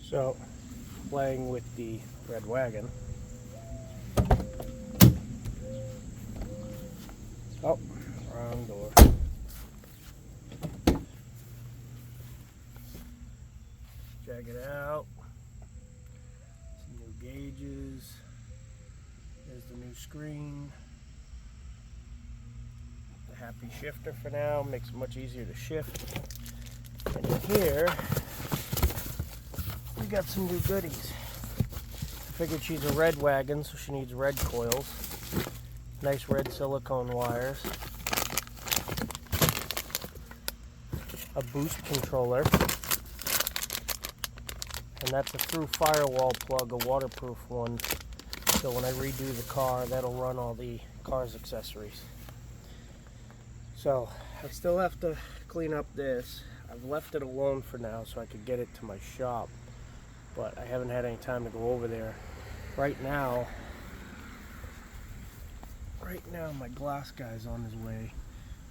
So, playing with the red wagon. Oh, wrong door. Check it out. Some new gauges. There's the new screen. The happy shifter for now, makes it much easier to shift. And in here, we got some new goodies. I figured she's a red wagon, so she needs red coils. Nice red silicone wires. A boost controller. And that's a through firewall plug, a waterproof one. So when I redo the car, that'll run all the car's accessories. So I still have to clean up this. I've left it alone for now so I could get it to my shop, but I haven't had any time to go over there. Right now my glass guy's on his way.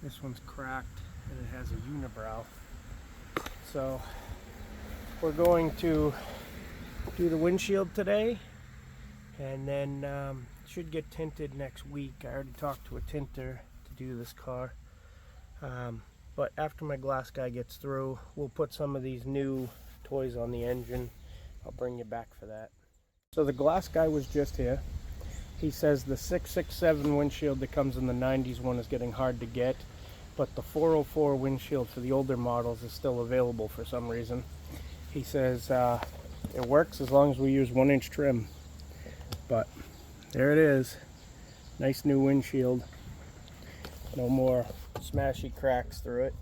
This one's cracked and it has a unibrow. So we're going to do the windshield today, and then should get tinted next week. I already talked to a tinter to do this car. But after my glass guy gets through, we'll put some of these new toys on the engine. I'll bring you back for that. So the glass guy was just here. He says the 667 windshield that comes in the 90s one is getting hard to get, but the 404 windshield for the older models is still available for some reason. He says it works as long as we use 1-inch trim. But there it is. Nice new windshield. No more smashy cracks through it.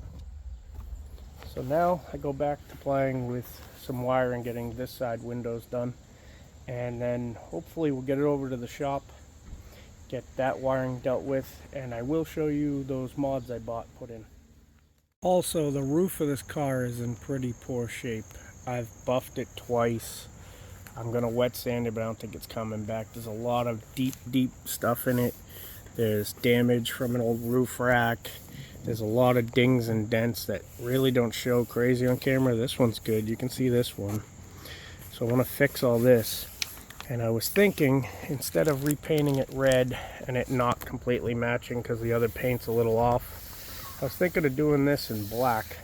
So now I go back to playing with some wiring, getting this side windows done, and then hopefully we'll get it over to the shop, get that wiring dealt with, and I will show you those mods I bought put in. Also, the roof of this car is in pretty poor shape. I've buffed it twice. I'm gonna wet sand it, but I don't think it's coming back. There's a lot of deep stuff in it. There's damage from an old roof rack. There's a lot of dings and dents that really don't show crazy on camera. This one's good. You can see this one. So I want to fix all this. And I was thinking, instead of repainting it red and it not completely matching because the other paint's a little off, I was thinking of doing this in black.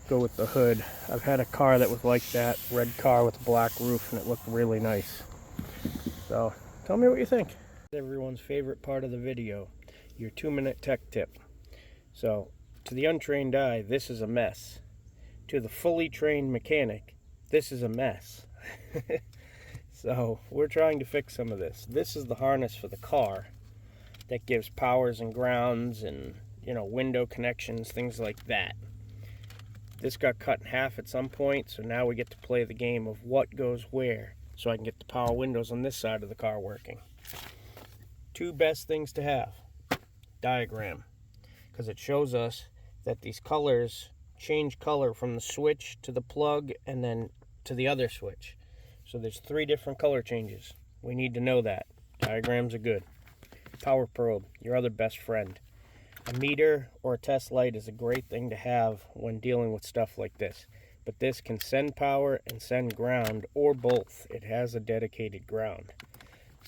Go with the hood. I've had a car that was like that, red car with a black roof, and it looked really nice. So tell me what you think. Everyone's favorite part of the video, your 2-minute tech tip. So to the untrained eye, this is a mess. To the fully trained mechanic, this is a mess. So we're trying to fix some of this. This is the harness for the car that gives powers and grounds and, you know, window connections, things like that. This got cut in half at some point, so now we get to play the game of what goes where, so I can get the power windows on this side of the car working. Two best things to have. Diagram, because it shows us that these colors change color from the switch to the plug and then to the other switch. So there's 3 different color changes. We need to know that. Diagrams are good. Power probe, your other best friend. A meter or a test light is a great thing to have when dealing with stuff like this. But this can send power and send ground, or both. It has a dedicated ground.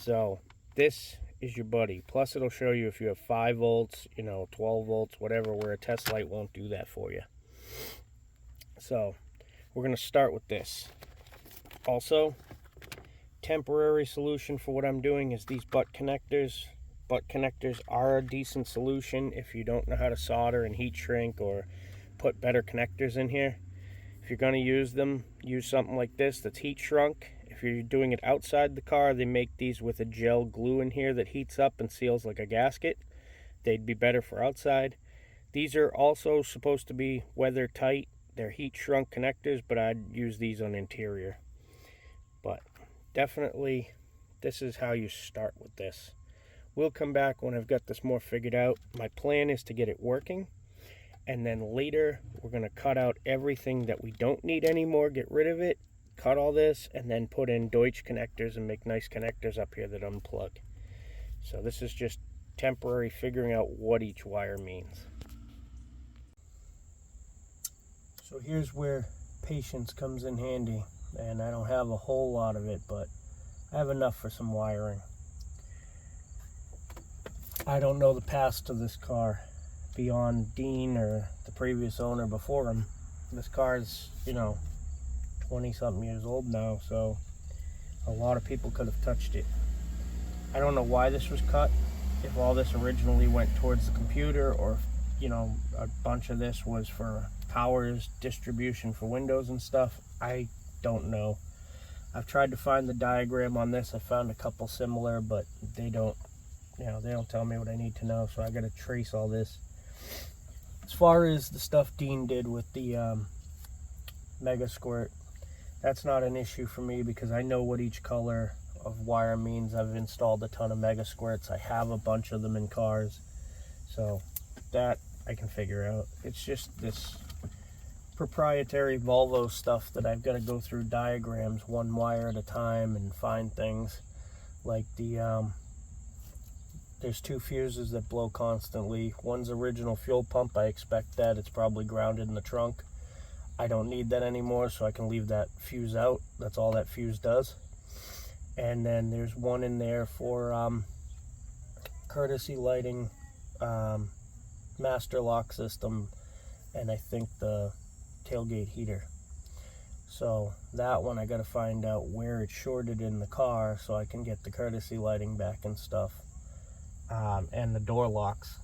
So this is your buddy. Plus it'll show you if you have 5 volts, 12 volts, whatever, where a test light won't do that for you. So we're going to start with this. Also, temporary solution for what I'm doing is these butt connectors. Butt connectors are a decent solution if you don't know how to solder and heat shrink or put better connectors in here. If you're going to use them, use something like this that's heat shrunk. If you're doing it outside the car, they make these with a gel glue in here that heats up and seals like a gasket. They'd be better for outside. These are also supposed to be weather tight. They're heat shrunk connectors, but I'd use these on interior. But definitely, this is how you start with this. We'll come back when I've got this more figured out. My plan is to get it working, and then later we're going to cut out everything that we don't need anymore, get rid of it, cut all this, and then put in Deutsch connectors and make nice connectors up here that unplug. So this is just temporary figuring out what each wire means. So here's where patience comes in handy. and I don't have a whole lot of it, but I have enough for some wiring. I don't know the past of this car beyond Dean or the previous owner before him. This car is, 20 something years old now, so a lot of people could have touched it. I don't know why this was cut, if all this originally went towards the computer, or a bunch of this was for powers distribution for windows and stuff. I don't know. I've tried to find the diagram on this. I found a couple similar, but they don't tell me what I need to know, so I got to trace all this. As far as the stuff Dean did with the Mega Squirt, that's not an issue for me because I know what each color of wire means. I've installed a ton of Mega Squirts. I have a bunch of them in cars, so that I can figure out. It's just this proprietary Volvo stuff that I've got to go through diagrams one wire at a time and find things like there's two fuses that blow constantly. One's original fuel pump. I expect that. It's probably grounded in the trunk. I don't need that anymore, so I can leave that fuse out. That's all that fuse does. And then there's one in there for courtesy lighting, master lock system, and I think the tailgate heater. So that one I got to find out where it's shorted in the car so I can get the courtesy lighting back and stuff, and the door locks.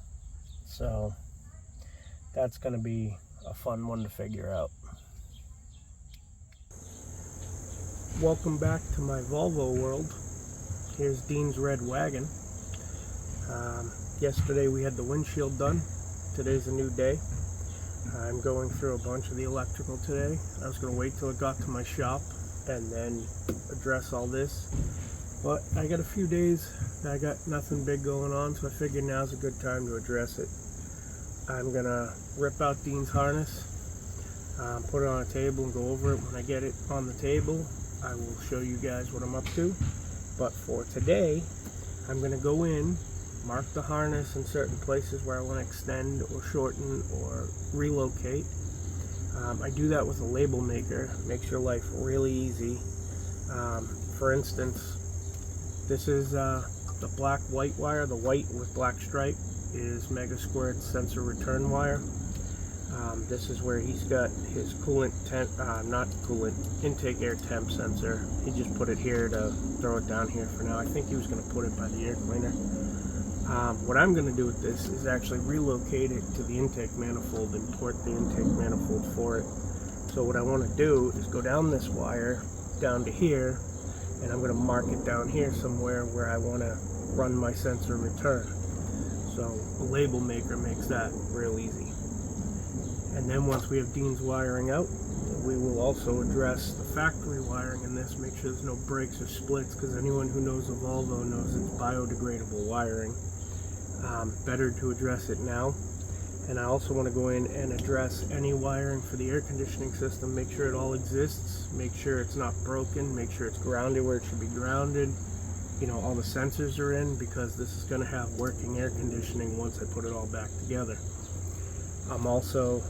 So that's going to be a fun one to figure out. Welcome back to my Volvo world. Here's Dean's red wagon. Yesterday we had the windshield done. Today's a new day. I'm going through a bunch of the electrical today. I was going to wait till it got to my shop and then address all this, but I got a few days. I got nothing big going on, so I figured now's a good time to address it. I'm going to rip out Dean's harness, put it on a table and go over it. When I get it on the table, I will show you guys what I'm up to. But for today, I'm going to go in, mark the harness in certain places where I want to extend or shorten or relocate. I do that with a label maker. Makes your life really easy. For instance, this is the black-white wire. The white with black stripe is Mega Squirt's sensor return wire. This is where he's got his intake air temp sensor. He just put it here to throw it down here for now. I think he was going to put it by the air cleaner. What I'm going to do with this is actually relocate it to the intake manifold and port the intake manifold for it. So what I want to do is go down this wire down to here, and I'm going to mark it down here somewhere where I want to run my sensor return. So the label maker makes that real easy. And then once we have Dean's wiring out, we will also address the factory wiring in this, make sure there's no breaks or splits, because anyone who knows a Volvo knows it's biodegradable wiring. Better to address it now. And I also want to go in and address any wiring for the air conditioning system, make sure it all exists, make sure it's not broken, make sure it's grounded where it should be grounded. All the sensors are in, because this is going to have working air conditioning once I put it all back together. I'm also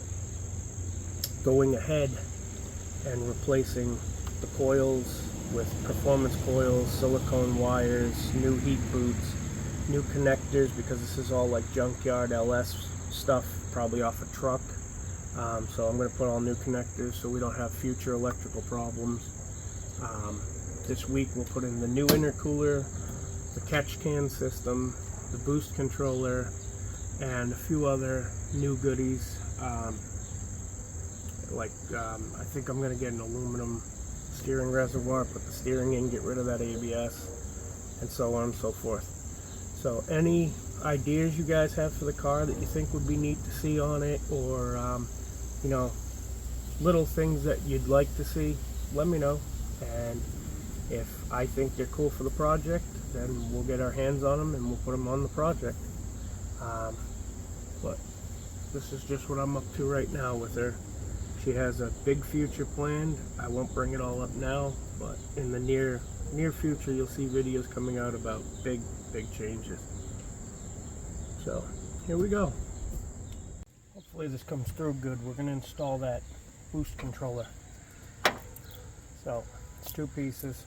going ahead and replacing the coils with performance coils, silicone wires, new heat boots, new connectors, because this is all like junkyard LS stuff, probably off a truck. So I'm going to put all new connectors so we don't have future electrical problems. This week we'll put in the new intercooler, the catch can system, the boost controller, and a few other new goodies. I think I'm going to get an aluminum steering reservoir, put the steering in, get rid of that ABS, and so on and so forth. So any ideas you guys have for the car that you think would be neat to see on it, or little things that you'd like to see, let me know. And if I think they're cool for the project, then we'll get our hands on them and we'll put them on the project. But this is just what I'm up to right now with her. She has a big future planned. I won't bring it all up now, but in the near future you'll see videos coming out about big changes. So here we go. Hopefully this comes through good. We're going to install that boost controller. So it's two pieces.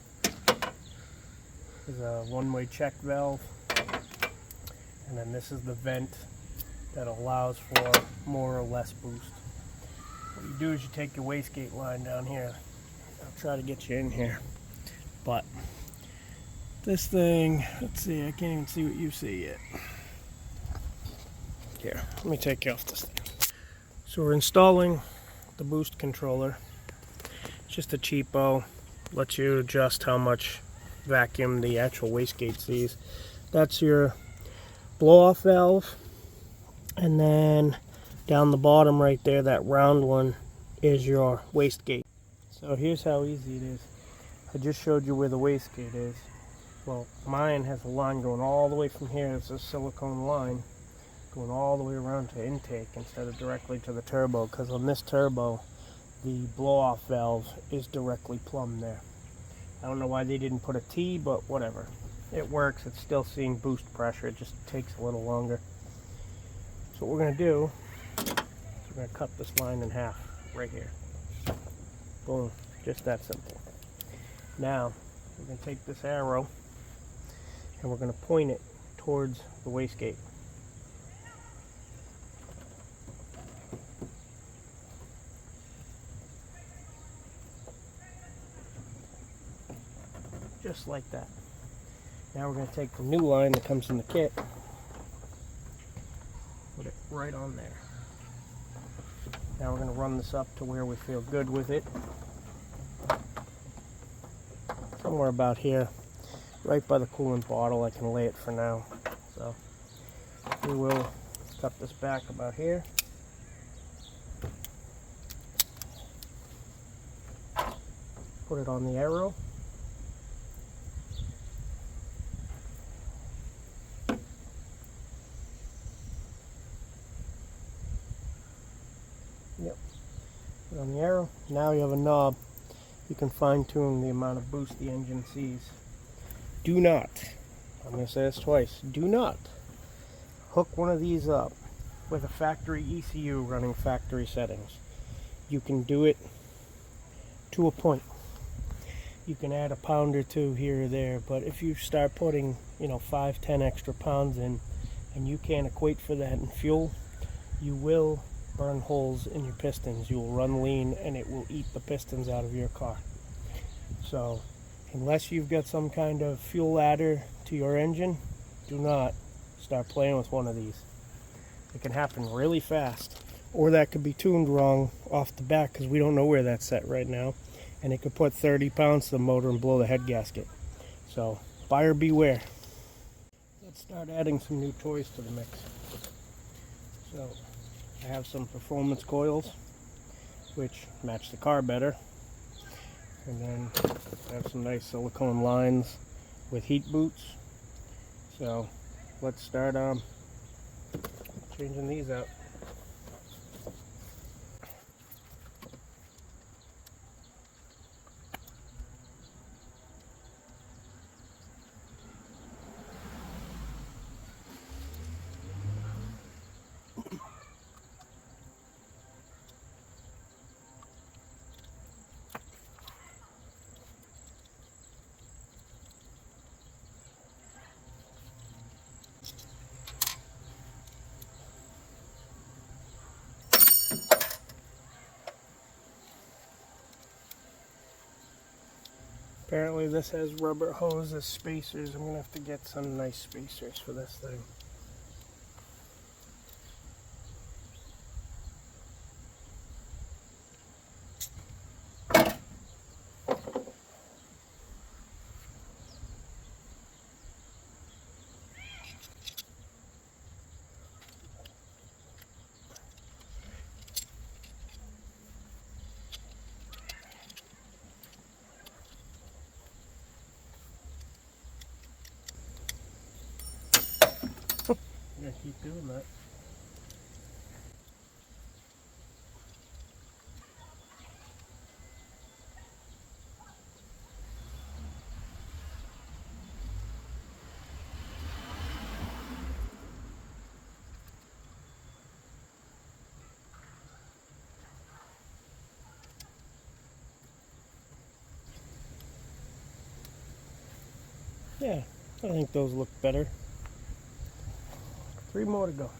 There's a one-way check valve, and then this is the vent that allows for more or less boost. What you do is you take your wastegate line down here. I'll try to get you in here, but this thing, let's see, I can't even see what you see yet. Here, let me take you off this thing. So we're installing the boost controller. It's just a cheapo, lets you adjust how much vacuum the actual wastegate sees. That's your blow-off valve, and then down the bottom right there, that round one is your wastegate. So here's how easy it is. I just showed you where the wastegate is. Well, mine has a line going all the way from here. It's a silicone line going all the way around to intake instead of directly to the turbo, because on this turbo the blow-off valve is directly plumbed there. I don't know why they didn't put a T, but whatever. It works. It's still seeing boost pressure. It just takes a little longer. So what we're going to do is we're going to cut this line in half right here. Boom. Just that simple. Now we're going to take this arrow and we're going to point it towards the wastegate. Just like that. Now we're going to take the new line that comes in the kit, put it right on there. Now we're going to run this up to where we feel good with it. Somewhere about here, right by the coolant bottle. I can lay it for now. So we will cut this back about here. Put it on the arrow. Yep. Put on the arrow. Now you have a knob. You can fine tune the amount of boost the engine sees. Do not, I'm going to say this twice, do not hook one of these up with a factory ECU running factory settings. You can do it to a point. You can add a pound or two here or there, but if you start putting, 5-10 extra pounds in and you can't equate for that in fuel, you will burn holes in your pistons. You will run lean and it will eat the pistons out of your car. So unless you've got some kind of fuel adder to your engine, do not start playing with one of these. It can happen really fast, or that could be tuned wrong off the bat because we don't know where that's set right now, and it could put 30 pounds to the motor and blow the head gasket. So buyer beware. Let's start adding some new toys to the mix. So I have some performance coils which match the car better, and then I have some nice silicone lines with heat boots. So let's start changing these out. Apparently this has rubber hose as spacers. I'm going to have to get some nice spacers for this thing. I'm going to keep doing that. Yeah, I think those look better. 3 more to go.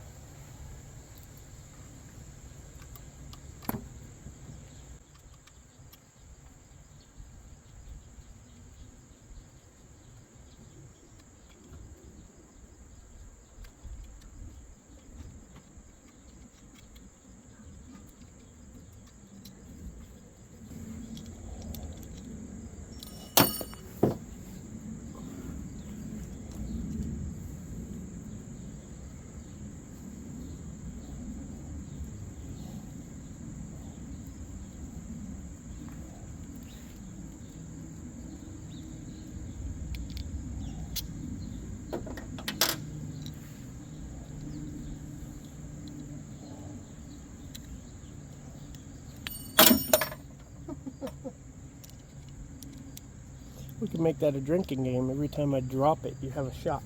We can make that a drinking game. Every time I drop it, you have a shot.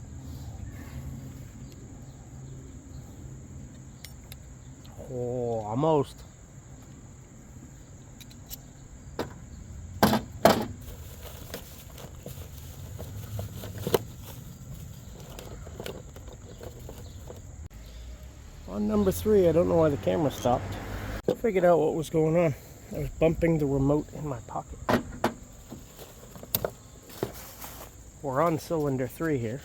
Oh, almost. On number 3, I don't know why the camera stopped. I figured out what was going on. I was bumping the remote in my pocket. We're on cylinder 3 here.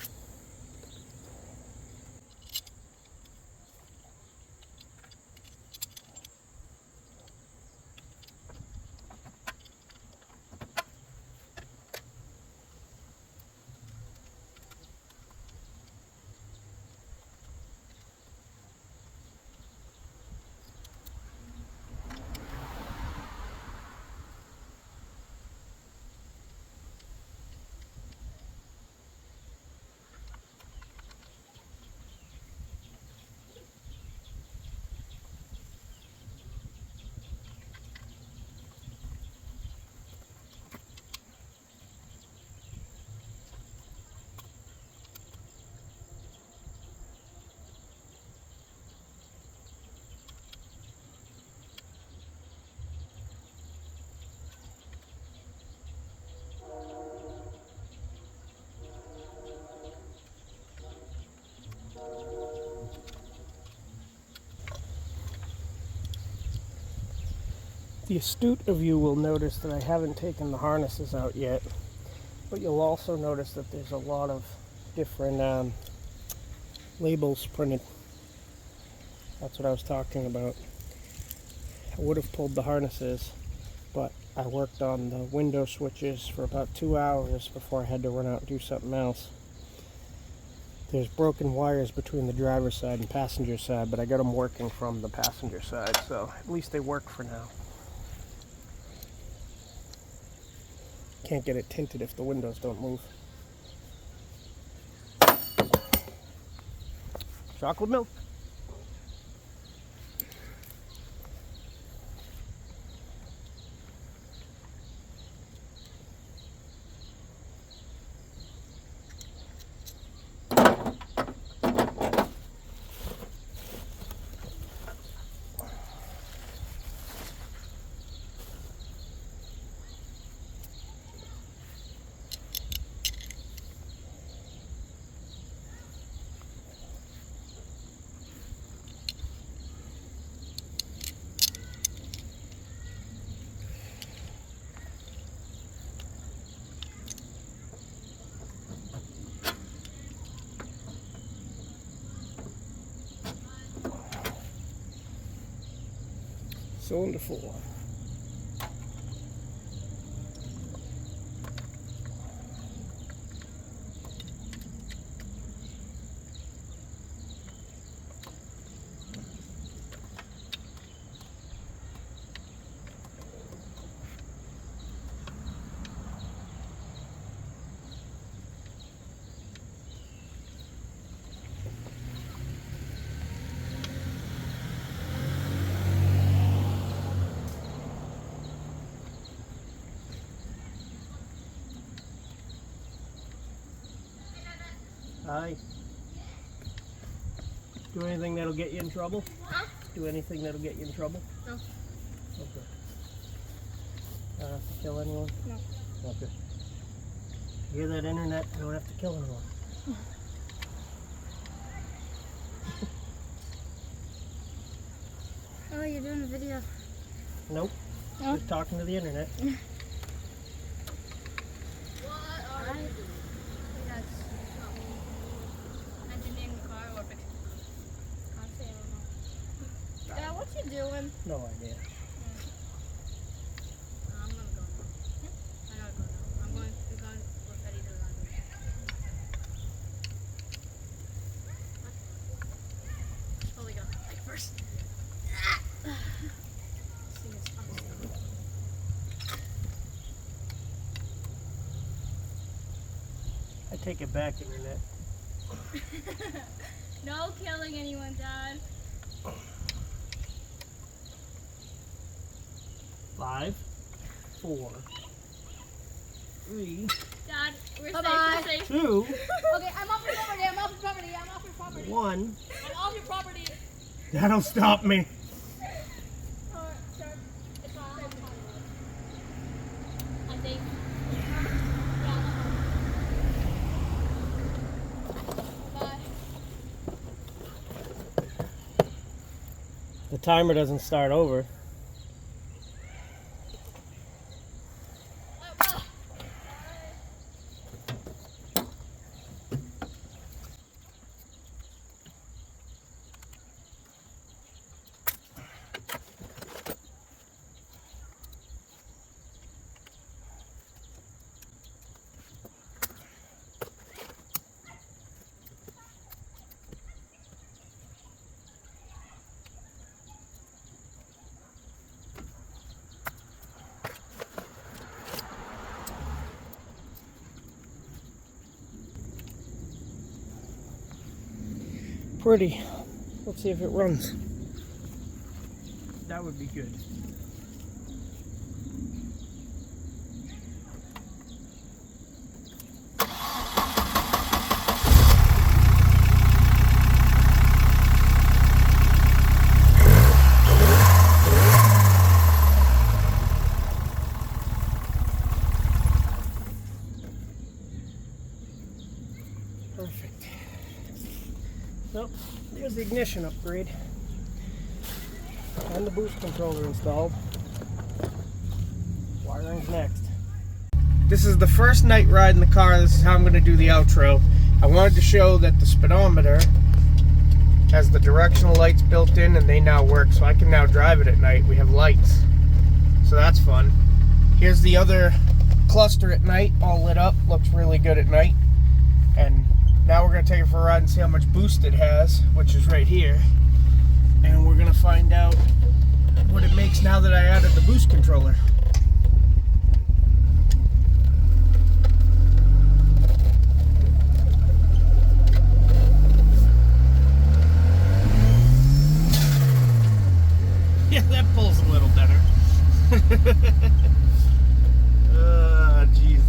The astute of you will notice that I haven't taken the harnesses out yet, but you'll also notice that there's a lot of different labels printed. That's what I was talking about. I would have pulled the harnesses, but I worked on the window switches for about 2 hours before I had to run out and do something else. There's broken wires between the driver's side and passenger side, but I got them working from the passenger side, so at least they work for now. Can't get it tinted if the windows don't move. Chocolate milk. Cylinder 4. Hi. Do anything that'll get you in trouble? Huh? Do anything that'll get you in trouble? No. Okay. I don't have to kill anyone? No. Okay. You hear that, internet? I don't have to kill anyone. Oh, you're doing a video. Nope. No. Just talking to the internet. What are you doing? That's engineering the car or fixing the car. Honestly, I don't know. Dad, what you doing? No idea. I'm gonna go now. I gotta go now. I'm going with Eddie to the library. Holy God, take it first. This thing is unstable. I take it back, internet. No killing anyone, Dad. 5, 4, 3, Dad, we're Bye-bye. safe. 2, Okay, I'm off your property. I'm off your property. I'm off your property. 1. I'm off your property. That'll stop me. Sir, it's fine. I think. Bye. The timer doesn't start over. Pretty. Let's see if it runs. That would be good. Perfect. Nope, there's the ignition upgrade. And the boost controller installed. Wiring's next. This is the first night ride in the car. This is how I'm going to do the outro. I wanted to show that the speedometer has the directional lights built in and they now work, so I can now drive it at night. We have lights, so that's fun. Here's the other cluster at night, all lit up. Looks really good at night. And now we're going to take it for a ride and see how much boost it has, which is right here. And we're going to find out what it makes now that I added the boost controller. Yeah, that pulls a little better. Jesus.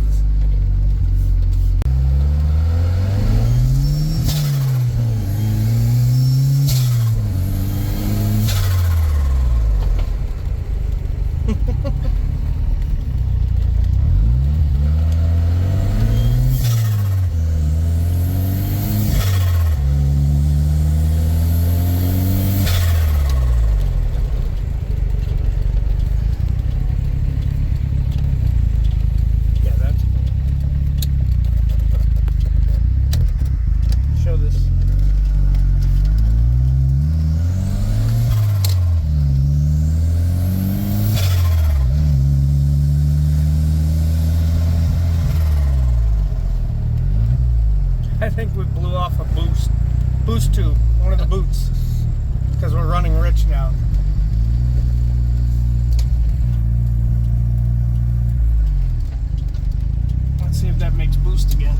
I think we blew off a boost tube, one of the boots, because we're running rich now. Let's see if that makes boost again.